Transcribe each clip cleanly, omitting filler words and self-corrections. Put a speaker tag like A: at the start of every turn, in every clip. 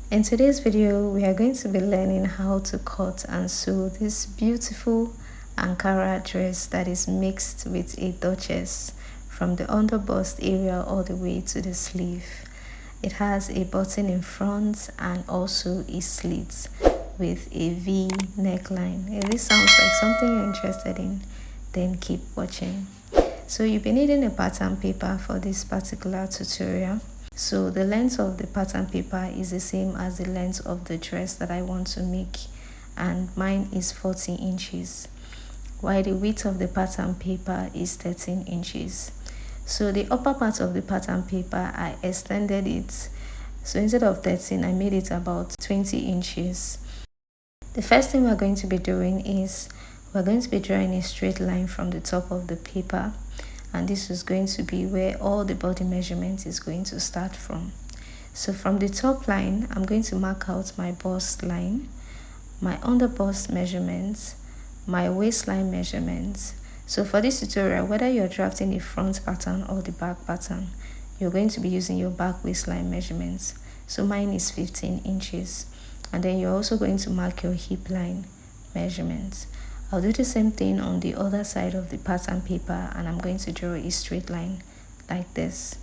A: In today's video, we are going to be learning how to cut and sew this beautiful Ankara dress that is mixed with a duchess from the underbust area all the way to the sleeve. It has a button in front and also a slit with a V neckline. If this sounds like something you're interested in, then keep watching. So you'll be needing a pattern paper for this particular tutorial. So the length of the pattern paper is the same as the length of the dress that I want to make, and mine is 40 inches, while the width of the pattern paper is 13 inches. So the upper part of the pattern paper, I extended it. So instead of 13, I made it about 20 inches. The first thing we're going to be doing is we're going to be drawing a straight line from the top of the paper, and this is going to be where all the body measurement is going to start from. So from the top line, I'm going to mark out my bust line, my underbust measurements, my waistline measurements. So for this tutorial, whether you're drafting the front pattern or the back pattern, you're going to be using your back waistline measurements. So mine is 15 inches. And then you're also going to mark your hip line measurements. I'll do the same thing on the other side of the pattern paper, and I'm going to draw a straight line like this.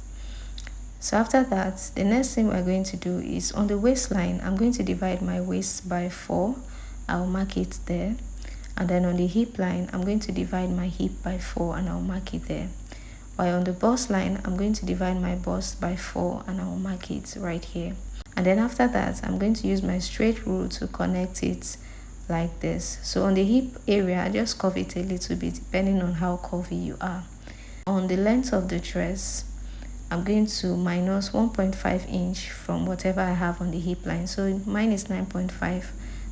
A: So after that, the next thing we're going to do is on the waistline, I'm going to divide my waist by 4. I'll mark it there. And then on the hip line, I'm going to divide my hip by 4 and I'll mark it there. While on the bust line, I'm going to divide my bust by 4 and I'll mark it right here. And then after that, I'm going to use my straight rule to connect it like this. So on the hip area, just curve it a little bit depending on how curvy you are. On the length of the dress, I'm going to minus 1.5 inch from whatever I have on the hip line. So mine is 9.5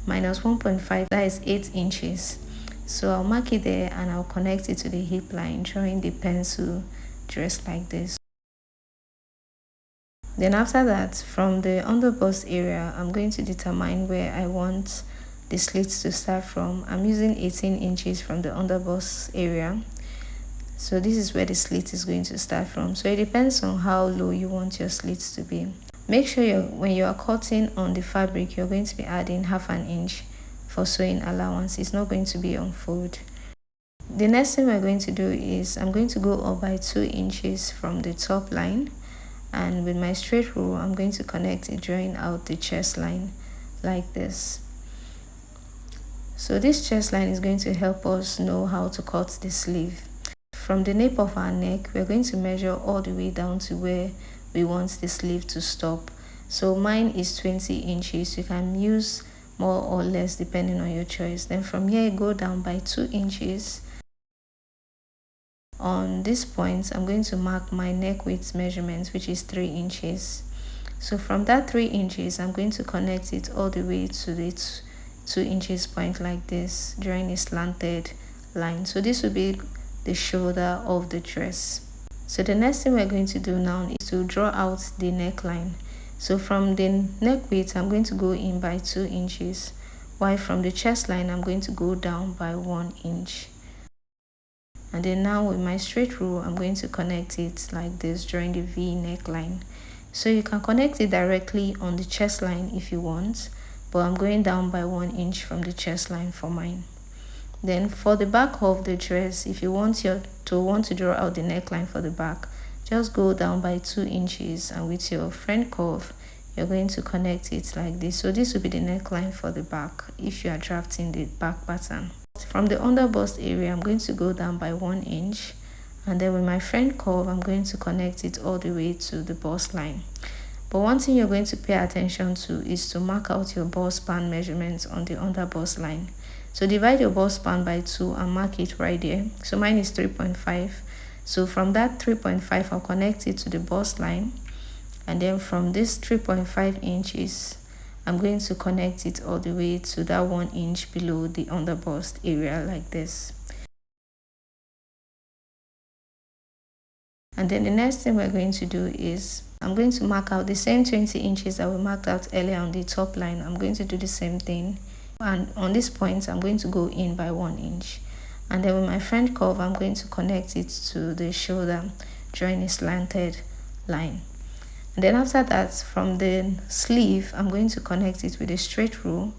A: minus 1.5, that is 8 inches. So I'll mark it there and I'll connect it to the hip line, drawing the pencil dress like this. Then after that, from the underbust area, I'm going to determine where I want the slits to start from. I'm using 18 inches from the underbust area. So this is where the slit is going to start from. So it depends on how low you want your slits to be. Make sure when you are cutting on the fabric, you're going to be adding half an inch for sewing allowance. It's not going to be on fold. The next thing we're going to do is I'm going to go up by 2 inches from the top line, and with my straight rule, I'm going to connect it, drawing out the chest line like this. So this chest line is going to help us know how to cut the sleeve. From the nape of our neck, we're going to measure all the way down to where we want the sleeve to stop. So mine is 20 inches. You can use more or less depending on your choice. Then from here, go down by 2 inches. On this point, I'm going to mark my neck width measurement, which is 3 inches. So from that 3 inches, I'm going to connect it all the way to the 2 inches point like this, drawing a slanted line. So this will be the shoulder of the dress. So the next thing we're going to do now is to draw out the neckline. So from the neck width, I'm going to go in by 2 inches, while from the chest line, I'm going to go down by 1 inch. And then now with my straight rule, I'm going to connect it like this, drawing the V neckline. So you can connect it directly on the chest line if you want, but I'm going down by 1 inch from the chest line for mine. Then for the back of the dress, if you want to draw out the neckline for the back, just go down by 2 inches, and with your front curve, you're going to connect it like this. So this will be the neckline for the back if you are drafting the back pattern. From the underbust area, I'm going to go down by 1 inch, and then with my front curve, I'm going to connect it all the way to the bust line. But one thing you're going to pay attention to is to mark out your bust span measurements on the underbust line. So divide your bust span by 2 and mark it right there. So mine is 3.5. So from that 3.5, I'll connect it to the bust line. And then from this 3.5 inches, I'm going to connect it all the way to that 1 inch below the underbust area like this. And then the next thing we're going to do is I'm going to mark out the same 20 inches that we marked out earlier on the top line. I'm going to do the same thing. And on this point, I'm going to go in by 1 inch. And then with my front curve, I'm going to connect it to the shoulder, drawing a slanted line. And then after that, from the sleeve, I'm going to connect it with a straight rule.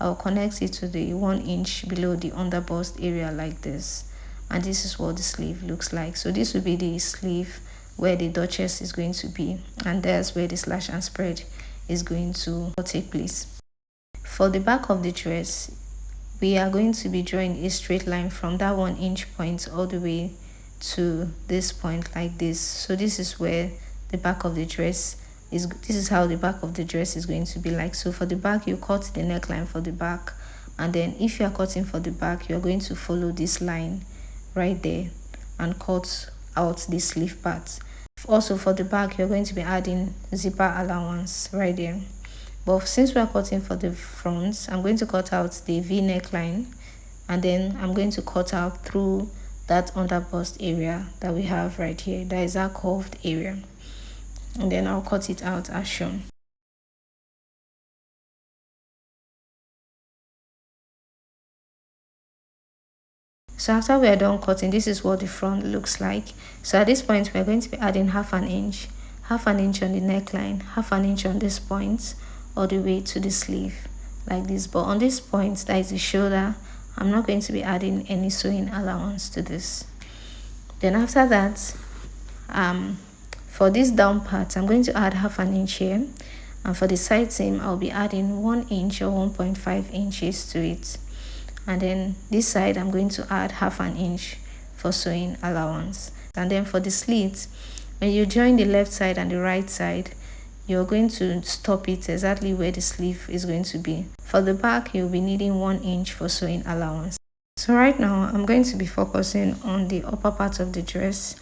A: I'll connect it to the 1 inch below the underbust area like this. And this is what the sleeve looks like. So this will be the sleeve where the duchess is going to be, and there's where the slash and spread is going to take place. For the back of the dress, we are going to be drawing a straight line from that 1 inch point all the way to this point like this. So this is where the back of the dress is. This is how the back of the dress is going to be like. So for the back, you cut the neckline for the back, and then if you are cutting for the back, you are going to follow this line right there and cut out the sleeve part. Also for the back, you're going to be adding zipper allowance right there. But since we are cutting for the front, I'm going to cut out the V neckline, and then I'm going to cut out through that underbust area that we have right here. That is our curved area, and then I'll cut it out as shown. So after we are done cutting, this is what the front looks like. So at this point, we are going to be adding half an inch on the neckline, half an inch on this point, all the way to the sleeve like this. But on this point, that is the shoulder, I'm not going to be adding any sewing allowance to this. Then after that, for this down part, I'm going to add half an inch here, and for the side seam, I'll be adding 1 inch or 1.5 inches to it. And then this side, I'm going to add half an inch for sewing allowance. And then for the slit, when you join the left side and the right side, you're going to stop it exactly where the sleeve is going to be. For the back, you'll be needing 1 inch for sewing allowance. So right now, I'm going to be focusing on the upper part of the dress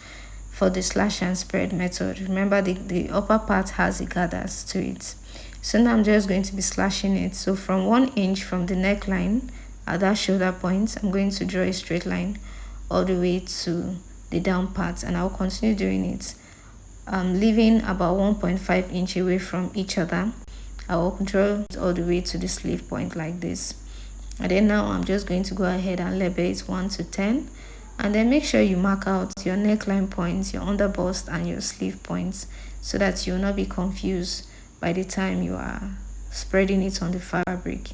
A: for the slash and spread method. Remember, the upper part has the gathers to it. So now I'm just going to be slashing it. So from 1 inch from the neckline at that shoulder point, I'm going to draw a straight line all the way to the down part, and I'll continue doing it, leaving about 1.5 inch away from each other. I will draw it all the way to the sleeve point like this. And then now I'm just going to go ahead and label it 1 to 10, and then make sure you mark out your neckline points, your underbust, and your sleeve points, so that you'll not be confused by the time you are spreading it on the fabric.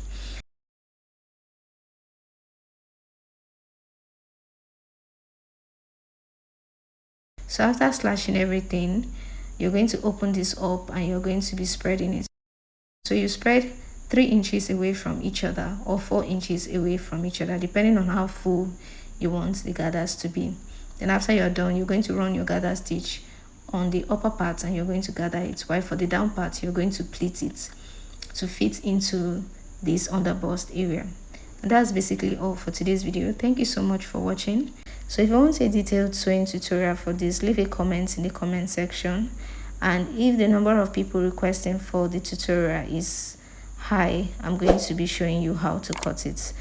A: So after slashing everything, you're going to open this up and you're going to be spreading it. So you spread 3 inches away from each other or 4 inches away from each other, depending on how full you want the gathers to be. Then after you're done, you're going to run your gather stitch on the upper part and you're going to gather it, while for the down part, you're going to pleat it to fit into this underbust area. And that's basically all for today's video. Thank you so much for watching. So if you want a detailed sewing tutorial for this, leave a comment in the comment section. And if the number of people requesting for the tutorial is high, I'm going to be showing you how to cut it.